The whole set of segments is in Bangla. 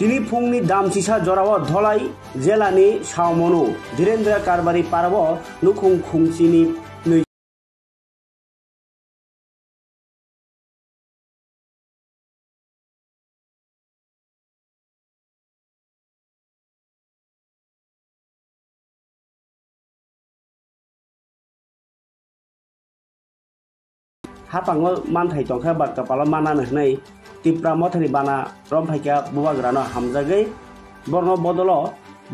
তিনি फुंनि दामसिसा जराव धलाई जिल्लानि सावमनु धीरेन्द्र कारबारी पाराव नुखुं खुंसिनि हापांग मानथाय तंखा बाक्का पाला माना नहनै तिप्रा मथनि बाना रमफाइका बुवाग्रानो हामजागै बर्न बदल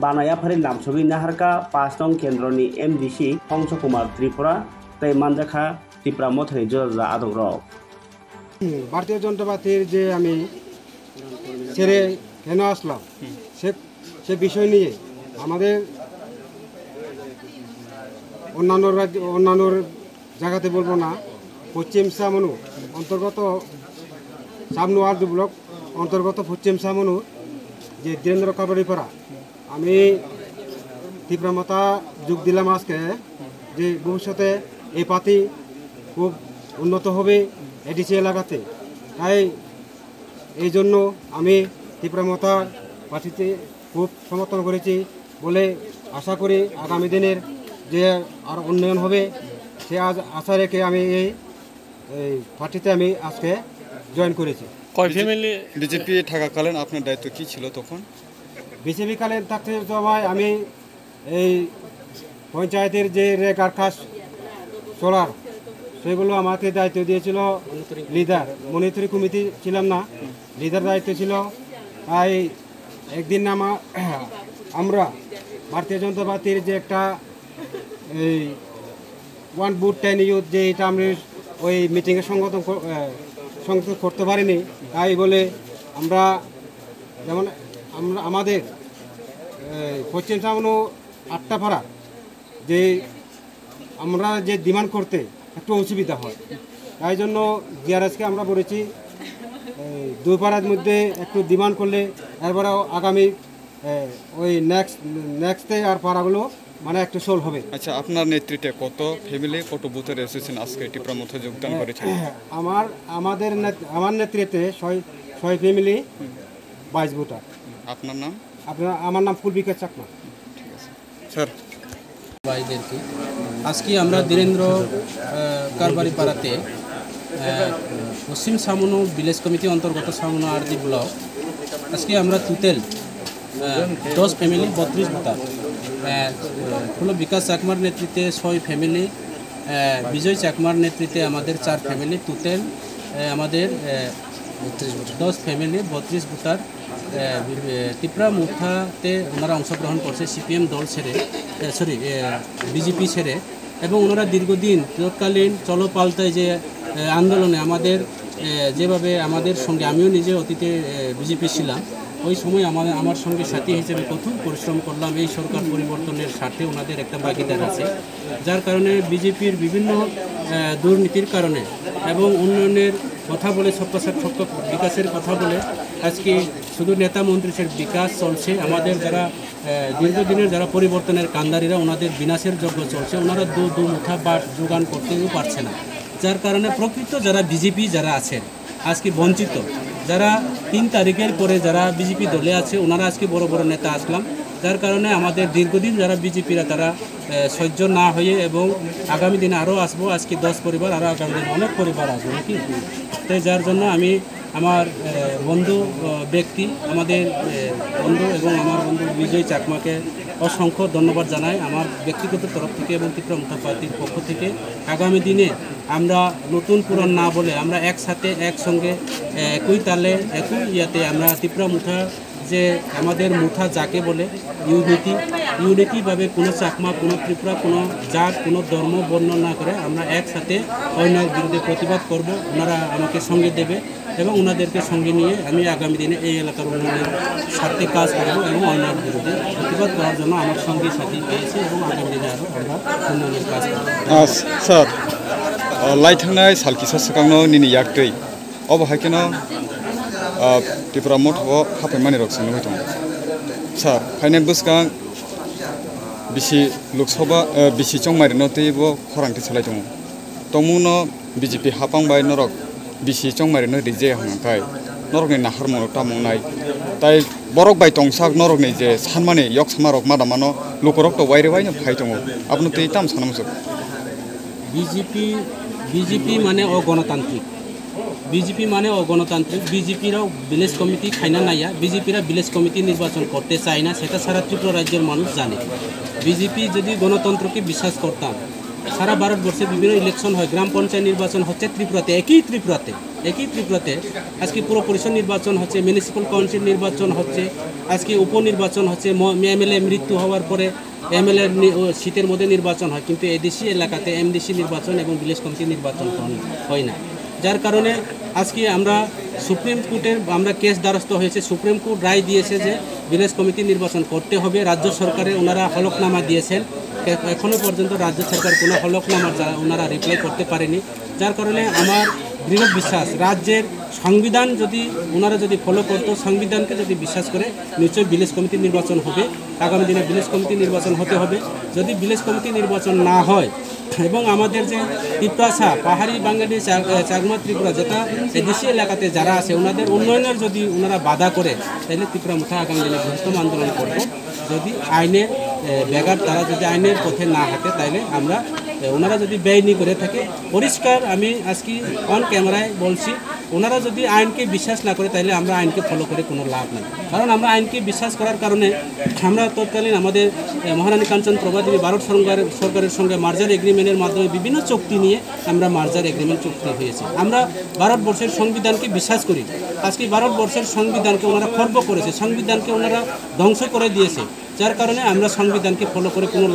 बानाया फारि नामसबि नाहारका 5 नं केन्द्रनि एमडीसी हंस कुमार त्रिपुरा तै मानजाखा तिप्रा मथनि जजा आदग्र भारतीय जनता पार्टीर जे आमी ছেড়ে কেন আসলাম সে বিষয় নিয়ে আমাদের অন্যান্য জায়গাতে বলবো না পশ্চিম সামনু অন্তর্গত সামনুয়ার ব্লক অন্তর্গত পশ্চিম সামনু যে ধীরেন্দ্র কারবারিপাড়া আমি তীব্রমতা যোগ দিলাম আজকে যে ভবিষ্যতে এই পার্টি খুব উন্নত হবে এডিসি এলাকাতে তাই এই জন্য আমি তীব্রমতা পার্টিতে খুব সমর্থন করেছি বলে আশা করি আগামী দিনের যে আর উন্নয়ন হবে সে আশা রেখে আমি এই পার্টিতে আমি আজকে জয়েন করেছি। কয় ফ্যামিলি বিজেপি থাকাকালীন আপনার দায়িত্ব কি ছিল তখন? বিজেপি কালীন থাকতে সময় আমি এই পঞ্চায়েতের যে রেগার কাজ চলার সেগুলো আমাকে দায়িত্ব দিয়েছিল লিডার, মনিটরিং কমিটি ছিলাম না, লিডার দায়িত্ব ছিল। তাই একদিন আমরা ভারতীয় জনতা পার্টির যে একটা এই 1 বুথ 10 ইউথ যে এটা আমরা ওই মিটিংয়ে সংগঠন করতে পারিনি, তাই বলে আমরা যেমন আমাদের পশ্চিম সামনু 8টা পাড়া যে আমরা যে ডিমান্ড করতে একটু অসুবিধা হয়, তাই জন্য জিআরএসকে আমরা বলেছি 2 পাড়ার মধ্যে একটু ডিমান্ড করলে এরপরেও আগামী ওই নেক্সটে আর পাড়াগুলো মানে একটু সোল হবে। আচ্ছা, আপনার নেতৃত্বে কত ফ্যামিলি কত বুথের এসেছেন আজকে টিপ্রামথে যোগদান করেছেন? আমার নেতৃত্বে 6 ফ্যামিলি 22 ভোটার। আপনার নাম? আমার নাম কুলবিকাশ চাকমা। ঠিক আছে স্যার। ভাইদেরকে আজকে আমরা ধীরেন্দ্র কারবারি পাড়াতে পশ্চিম সামনু ভিলেজ কমিটি অন্তর্গত সামনু আরদি ব্লক আজকে আমরা টোটাল 10 ফ্যামিলি 32 ভোটার হলো বিকাশ চাকমার নেতৃত্বে 6 ফ্যামিলি, বিজয় চাকমার নেতৃত্বে আমাদের 4 ফ্যামিলি, টোটাল আমাদের 10 ফ্যামিলি 32 ভোটার ত্রিপুরা মুঠাতে ওনারা অংশগ্রহণ করছে সিপিএম দল ছেড়ে বিজেপি ছেড়ে, এবং ওনারা দীর্ঘদিন তৎকালীন চলো পাল্টায় যে আন্দোলনে আমাদের যেভাবে আমাদের সঙ্গে আমিও নিজে অতীতে বিজেপি ছিলাম, ওই সময় আমার সঙ্গে সাথী হিসেবে কঠোর পরিশ্রম করলাম। এই সরকার পরিবর্তনের স্বার্থে ওনাদের একটা ভাগিদার আছে, যার কারণে বিজেপির বিভিন্ন দুর্নীতির কারণে এবং উন্নয়নের কথা বলে সপ্তাহ বিকাশের কথা বলে আজকে শুধু নেতা মন্ত্রীর বিকাশ চলছে, আমাদের যারা দীর্ঘদিনের যারা পরিবর্তনের কান্দারিরা ওনাদের বিনাশের যজ্ঞ চলছে, ওনারা দু মুঠা বাট যোগান করতেও পারছে না, যার কারণে প্রকৃত যারা বিজেপি যারা আছেন আজকে বঞ্চিত, যারা 3 তারিখের পরে যারা বিজেপি দলে আছে ওনারা আজকে বড় বড় নেতা আসলাম, যার কারণে আমাদের দীর্ঘদিন যারা বিজেপিরা তারা সহ্য না হয়ে এবং আগামী দিনে আরও আসবো, আজকে 10 পরিবার আরও আগামী দিনে অনেক পরিবার আসবে নাকি, তাই যার জন্য আমি আমার বন্ধু ব্যক্তি আমাদের বন্ধু এবং আমার বন্ধু বিজয় চাকমাকে অসংখ্য ধন্যবাদ জানাই আমার ব্যক্তিগত তরফ থেকে এবং ত্রিপুরা মুঠা পার্টির পক্ষ থেকে। আগামী দিনে আমরা নতুন পুরাণ না বলে আমরা একসাথে একসঙ্গে একই তালে একই ইয়াতে আমরা ত্রিপুরা মুঠা যে আমাদের মুঠা যাকে বলে ইউনিটিভাবে কোনো চাকমা কোনো ত্রিপুরা কোনো জাত কোনো ধর্ম বর্ণ না করে আমরা একসাথে অন্যায়ের বিরুদ্ধে প্রতিবাদ করব, ওনারা আমাকে সঙ্গে দেবে এবং ওনাদেরকে সঙ্গে নিয়ে আমি আগামী দিনে এই এলাকার উন্নয়নের স্বার্থে কাজ করব এবং অন্যায়ের বিরুদ্ধে প্রতিবাদ করার জন্য আমার সঙ্গে সাথী পেয়েছে এবং আগামী দিনে আরও আমরা উন্নয়নের কাজ করব। স্যার লাইথাंनाय सालकिसा सिगांनो निनि याक्तै अबहायकेनो त्रिपुरा मठआव हाफायमानि रक सोंनो दं स्যার फाइनाल बुसगां बिसि लोकसभा बिसि चंमारिनो तैबो खरांथि सालाय दं तमुनो बीजेपी हापांबाय नरक बिसि चंमारिनो रिजे हांखाय নরকনি নাহার মনো টামুনাই তাই বরক বাই টংসাক নরকনি যে সানমানি yok samarok madamano lukorok to waire waino phai tongo apno tei tam sanamso BJP মানে অগণতান্ত্রিক বিজেপি মানে অগণতান্ত্রিক বিজেপিরাও ভিলেজ কমিটি খাইনা নাইয়া বিজেপিরা ভিলেজ কমিটি নির্বাচন করতে চায় না সেটা সারা ত্রিপুরা রাজ্যের মানুষ জানে বিজেপি যদি গণতন্ত্রকে বিশ্বাস করতাম সারা ভারতবর্ষে বিভিন্ন ইলেকশন হয় গ্রাম পঞ্চায়েত নির্বাচন হচ্ছে ত্রিপুরাতে একই ত্রিপুরাতে আজকে পুরো পরিষদ নির্বাচন হচ্ছে মিউনিসিপ্যাল কাউন্সিল নির্বাচন হচ্ছে আজকে উপনির্বাচন হচ্ছে এমএলএ মৃত্যু হওয়ার পরে এমএলএ সিটের মধ্যে নির্বাচন হয় কিন্তু এডিসি এলাকাতে এমডিসি নির্বাচন এবং ভিলেজ কমিটি নির্বাচন হয় না যার কারণে আজকে আমরা সুপ্রিম কোর্টের আমরা কেস দ্বারস্থ হয়েছে সুপ্রিম কোর্ট রায় দিয়েছে যে ভিলেজ কমিটি নির্বাচন করতে হবে রাজ্য সরকারে ওনারা হলফনামা দিয়েছেন এখনও পর্যন্ত রাজ্য সরকার কোনো হলফনামার ওনারা রিপ্লাই করতে পারেনি যার কারণে আমার দৃঢ় বিশ্বাস রাজ্যের সংবিধান যদি ওনারা যদি ফলো করতো সংবিধানকে যদি বিশ্বাস করে নিশ্চয়ই ভিলেজ কমিটি নির্বাচন হবে আগামী দিনে ভিলেজ কমিটি নির্বাচন হতে হবে যদি ভিলেজ কমিটি নির্বাচন না হয় এবং আমাদের যে ত্রিপুরা পাহাড়ি বাঙালি চাকমা ত্রিপুরা যেটা এডিসি এলাকাতে যারা আছে ওনাদের উন্নয়নের যদি ওনারা বাধা করে তাহলে ত্রিপুরা মুঠা আগামী দিনে বৃহত্তম আন্দোলন করবো যদি আইনের ব্যাঘাত তারা যদি আইনের পথে না হাঁটে তাহলে আমরা ওনারা যদি বেআইনি করে থাকে পরিষ্কার আমি আজকে অন ক্যামেরায় বলছি ওনারা যদি আইনকে বিশ্বাস না করে তাহলে আমরা আইনকে ফলো করে কোনো লাভ নেই কারণ আমরা আইনকে বিশ্বাস করার কারণে আমরা তৎকালীন আমাদের মহারানী কাঞ্চন প্রভাদেবী ভারত সরকারের সঙ্গে মার্জার এগ্রিমেন্টের মাধ্যমে বিভিন্ন চুক্তি নিয়ে আমরা মার্জার এগ্রিমেন্ট চুক্তি হয়েছে আমরা ভারতবর্ষের সংবিধানকে বিশ্বাস করি আজকে ভারতবর্ষের সংবিধানকে ওনারা খর্ব করেছে সংবিধানকে ওনারা ধ্বংস করে দিয়েছে যার কারণে আমরা সংবিধানকে ফলো করে কোনো